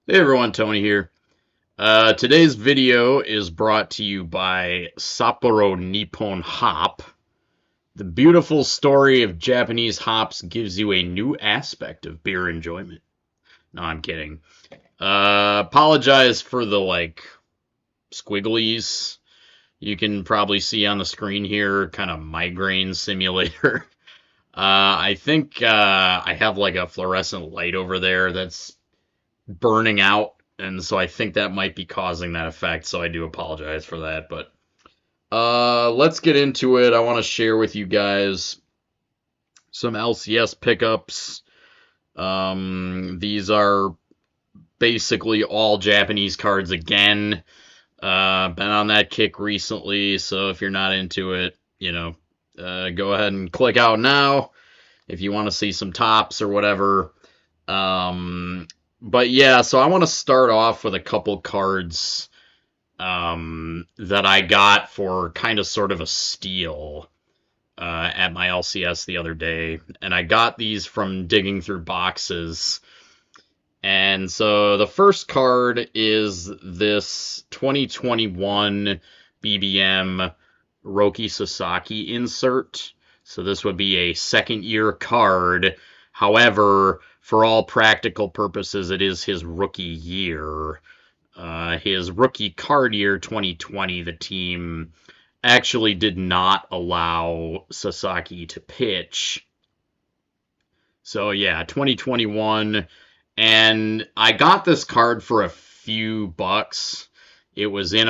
Hey everyone, Tony here. Today's video is brought to you by Sapporo Nippon Hop. The beautiful story of Japanese hops gives you a new aspect of beer enjoyment. No, I'm kidding. Apologize for the squigglies you can probably see on the screen here, kind of migraine simulator. I think I have like a fluorescent light over there that's burning out, and so I think that might be causing that effect. So I do apologize for that. But let's get into it. I want to share with you guys some LCS pickups. These are basically all Japanese cards again. Been on that kick recently, so if you're not into it, go ahead and click out now if you want to see some tops or whatever. But yeah, so I want to start off with a couple cards that I got for kind of sort of a steal at my LCS the other day. And I got these from digging through boxes. And so the first card is this 2021 BBM Roki Sasaki insert. So this would be a second year card. However, for all practical purposes, it is his rookie year. His rookie card year 2020, the team actually did not allow Sasaki to pitch. So yeah, 2021. And I got this card for a few bucks. It was in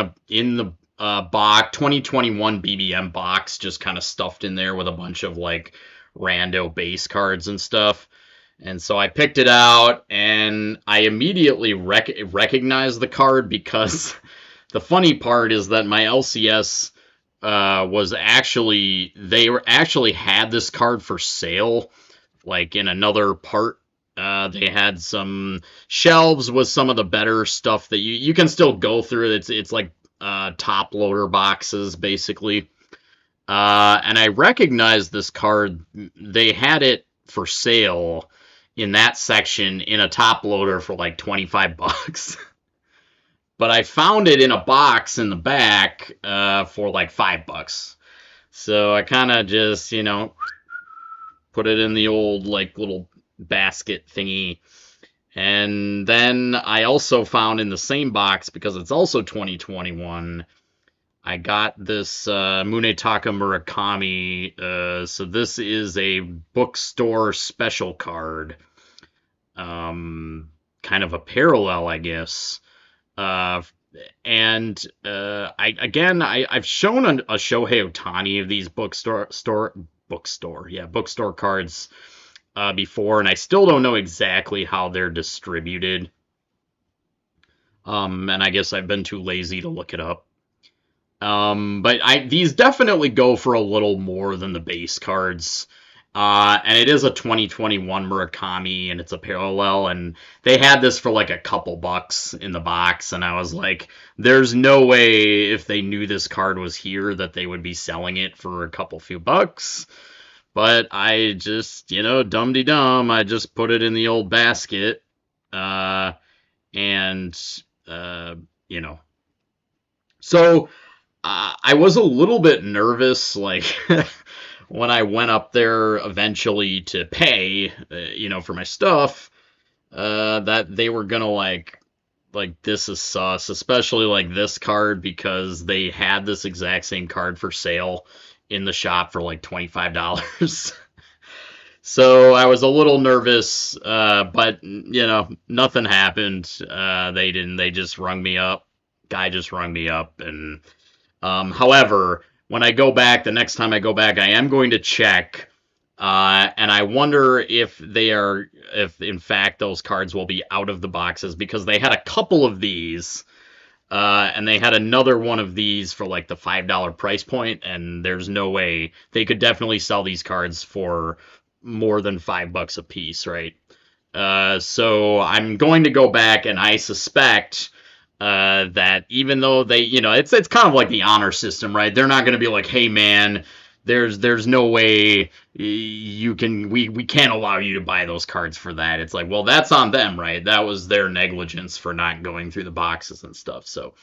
the box, 2021 BBM box, just kind of stuffed in there with a bunch of like rando base cards and stuff. And so I picked it out, and I immediately recognized the card because the funny part is that my LCS was actually actually had this card for sale, like in another part. They had some shelves with some of the better stuff that you can still go through. It's like top loader boxes basically. And I recognized this card. They had it for sale in that section in a top loader for like 25 bucks. But I found it in a box in the back for like $5. So I kind of just, put it in the old like little basket thingy. And then I also found in the same box, because it's also 2021, I got this Munetaka Murakami. So this is a bookstore special card. Kind of a parallel, I guess. And I've shown a Shohei Ohtani of these bookstore cards before, and I still don't know exactly how they're distributed. And I guess I've been too lazy to look it up. But these definitely go for a little more than the base cards. And it is a 2021 Murakami, and it's a parallel, and they had this for like a couple bucks in the box, and I was like, there's no way if they knew this card was here that they would be selling it for a few bucks. But I just, dum-de-dum, I just put it in the old basket, and, So, I was a little bit nervous, like, when I went up there eventually to pay, for my stuff, that they were gonna like this is sus, especially like this card, because they had this exact same card for sale in the shop for like $25. So I was a little nervous, but nothing happened. They just rung me up. Guy just rung me up, and however, when I go back, the next time I go back, I am going to check, and I wonder if in fact those cards will be out of the boxes, because they had a couple of these, and they had another one of these for like the $5 price point, and there's no way they could definitely sell these cards for more than $5 a piece, right? So I'm going to go back, and I suspect that even though they, it's kind of like the honor system, right? They're not going to be like, hey man, there's no way we can't allow you to buy those cards for that. It's like, well, that's on them, right? That was their negligence for not going through the boxes and stuff. So,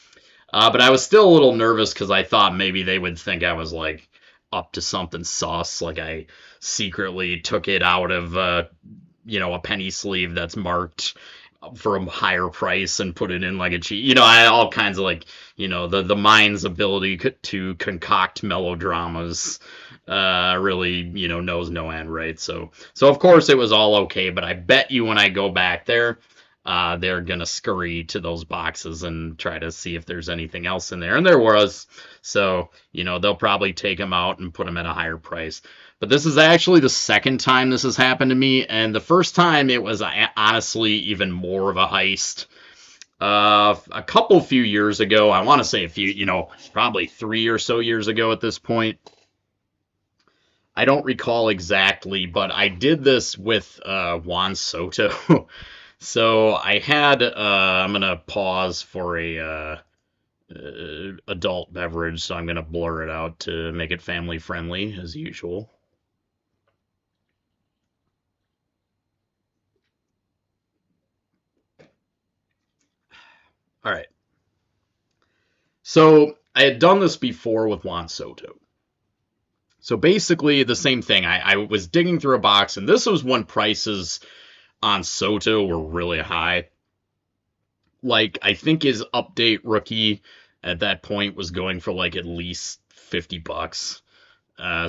but I was still a little nervous because I thought maybe they would think I was like up to something sus, like I secretly took it out of a penny sleeve that's marked for a higher price and put it in like a cheap, all kinds of like, the mind's ability to concoct melodramas, really, knows no end, right? So of course it was all okay, but I bet you when I go back there, they're gonna scurry to those boxes and try to see if there's anything else in there, and there was. So they'll probably take them out and put them at a higher price. But this is actually the second time this has happened to me, and the first time it was honestly even more of a heist. A few years ago, I want to say probably 3 or so years ago at this point. I don't recall exactly, but I did this with Juan Soto. So I had, I'm going to pause for a adult beverage, so I'm going to blur it out to make it family friendly as usual. All right. So I had done this before with Juan Soto. So basically the same thing. I was digging through a box, and this was when prices on Soto were really high. Like, I think his update rookie at that point was going for like at least $50.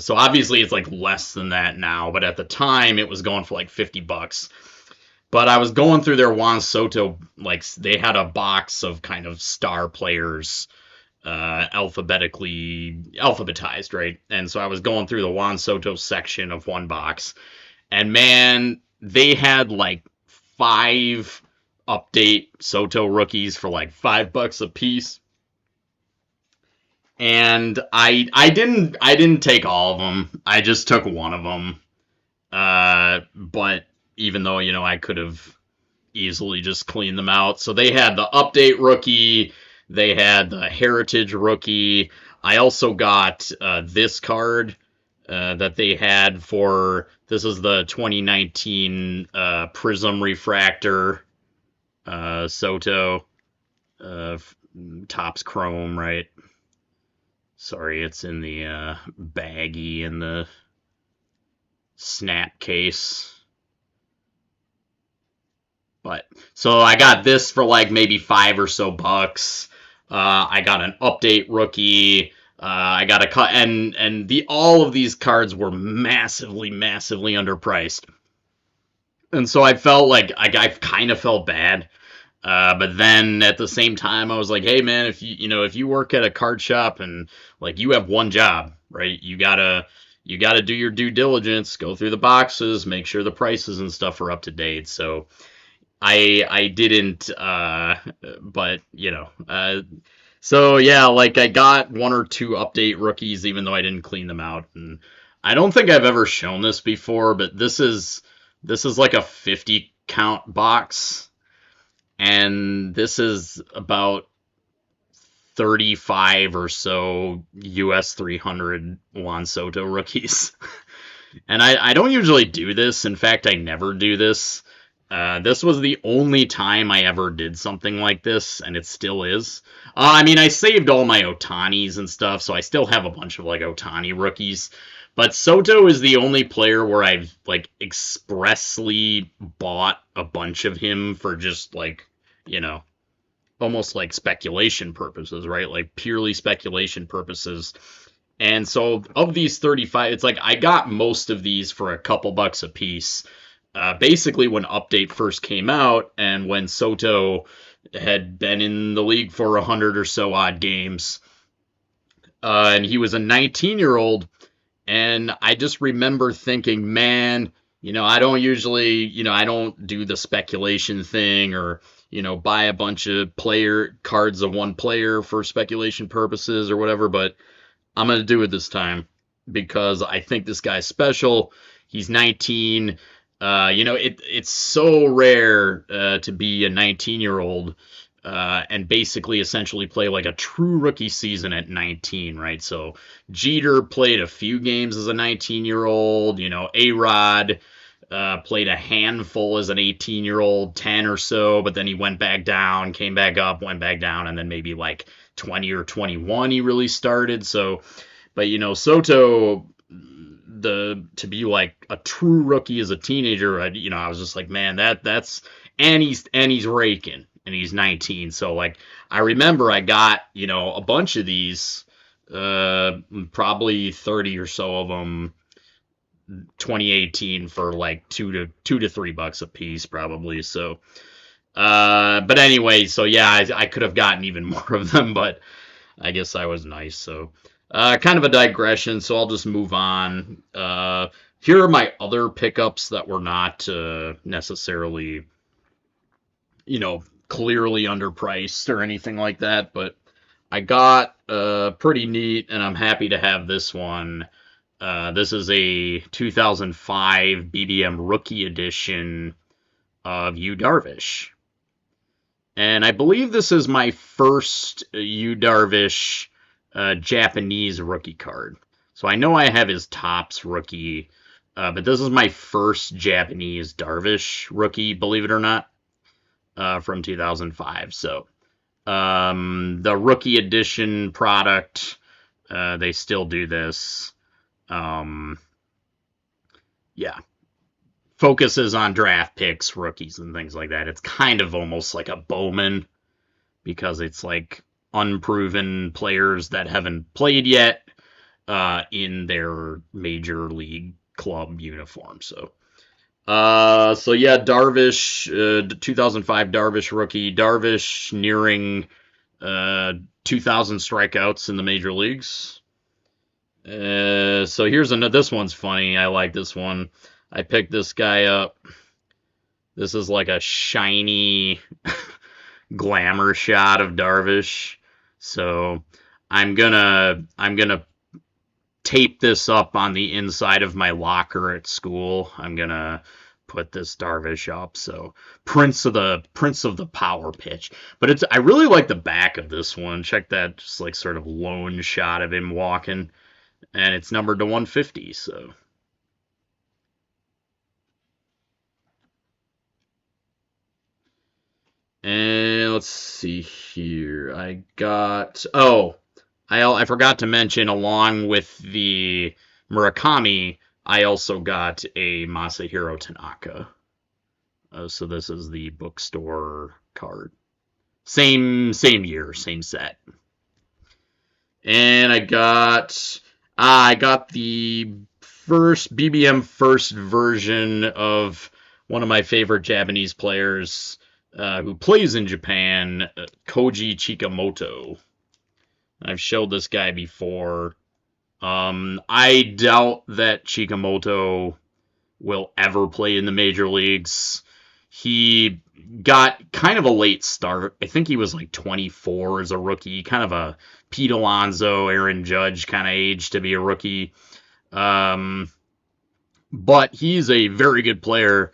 So obviously it's like less than that now, but at the time it was going for like $50. But I was going through their Juan Soto, like they had a box of kind of star players, alphabetized, right? And so I was going through the Juan Soto section of one box, and man, they had like 5 update Soto rookies for like $5 a piece. And I didn't take all of them. I just took one of them. But even though, I could have easily just cleaned them out. So they had the update rookie, they had the heritage rookie. I also got this card that they had for, this is the 2019 Prism Refractor Soto. Topps Chrome, right? Sorry, it's in the baggie in the snap case. But so I got this for like maybe $5 or so. I got an update rookie. I got a cut, and all of these cards were massively underpriced. And so I felt like I kind of felt bad. But then at the same time, I was like, hey man, if you work at a card shop and like you have one job, right? You gotta do your due diligence, go through the boxes, make sure the prices and stuff are up to date. So I didn't, but so yeah, like I got 1 or 2 update rookies, even though I didn't clean them out. And I don't think I've ever shown this before, but this is like a 50 count box. And this is about 35 or so US 300 Juan Soto rookies. And I don't usually do this. In fact, I never do this. This was the only time I ever did something like this, and it still is. I mean, I saved all my Otanis and stuff, so I still have a bunch of like Otani rookies. But Soto is the only player where I've like expressly bought a bunch of him for just like, almost like speculation purposes, right? Like purely speculation purposes. And so of these 35, it's like I got most of these for a couple bucks a piece. Basically when Update first came out and when Soto had been in the league for 100 or so odd games. And he was a 19-year-old. And I just remember thinking, man, I don't usually, I don't do the speculation thing or, buy a bunch of player cards of one player for speculation purposes or whatever, but I'm going to do it this time because I think this guy's special. He's 19. It's so rare to be a 19-year-old and basically essentially play like a true rookie season at 19, right? So Jeter played a few games as a 19-year-old, A-Rod played a handful as an 18-year-old, 10 or so, but then he went back down, came back up, went back down, and then maybe like 20 or 21 he really started. So, but Soto, to be like a true rookie as a teenager, I was just like, man, that's and he's raking and he's 19. So like I remember I got, a bunch of these, probably 30 or so of them 2018 for like $2 to $3 a piece probably. So but anyway, so yeah, I could have gotten even more of them, but I guess I was nice. So kind of a digression, so I'll just move on. Here are my other pickups that were not necessarily, clearly underpriced or anything like that, but I got pretty neat, and I'm happy to have this one. This is a 2005 BBM Rookie Edition of Yu Darvish. And I believe this is my first Yu Darvish Japanese rookie card. So I know I have his Topps rookie, but this is my first Japanese Darvish rookie, believe it or not, from 2005. So the rookie edition product, they still do this. Yeah, focuses on draft picks, rookies, and things like that. It's kind of almost like a Bowman because it's like unproven players that haven't played yet in their major league club uniform. So yeah, Darvish, 2005 Darvish rookie. Darvish nearing 2,000 strikeouts in the major leagues. So here's another. This one's funny. I like this one. I picked this guy up. This is like a shiny glamour shot of Darvish. So I'm gonna tape this up on the inside of my locker at school. I'm gonna put this Darvish up. So Prince of the power pitch. But I really like the back of this one. Check that, just like sort of lone shot of him walking. And it's numbered to 150, so. And let's see here. I forgot to mention, along with the Murakami, I also got a Masahiro Tanaka. So this is the bookstore card. Same year, same set. And I got the first BBM first version of one of my favorite Japanese players who plays in Japan, Koji Chikamoto. I've showed this guy before. I doubt that Chikamoto will ever play in the major leagues. He got kind of a late start. I think he was like 24 as a rookie, kind of a Pete Alonso, Aaron Judge kind of age to be a rookie. But he's a very good player.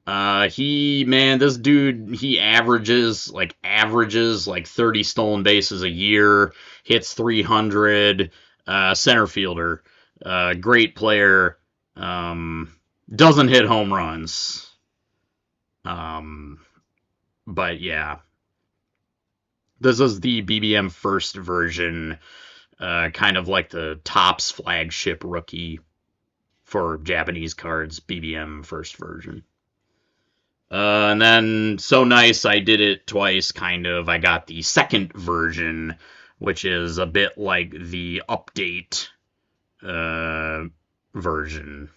This dude, he averages like 30 stolen bases a year, hits 300, center fielder, great player, doesn't hit home runs. But yeah, this is the BBM first version, kind of like the Topps flagship rookie for Japanese cards, BBM first version. And then, so nice, I did it twice, kind of. I got the second version, which is a bit like the update version.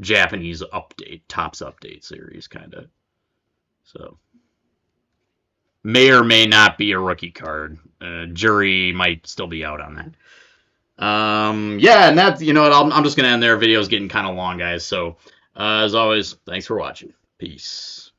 Japanese update, Topps update series, kind of. So, may or may not be a rookie card. Jury might still be out on that. Yeah, and that's, I'm just going to end there. Video's getting kind of long, guys. So, as always, thanks for watching. Peace.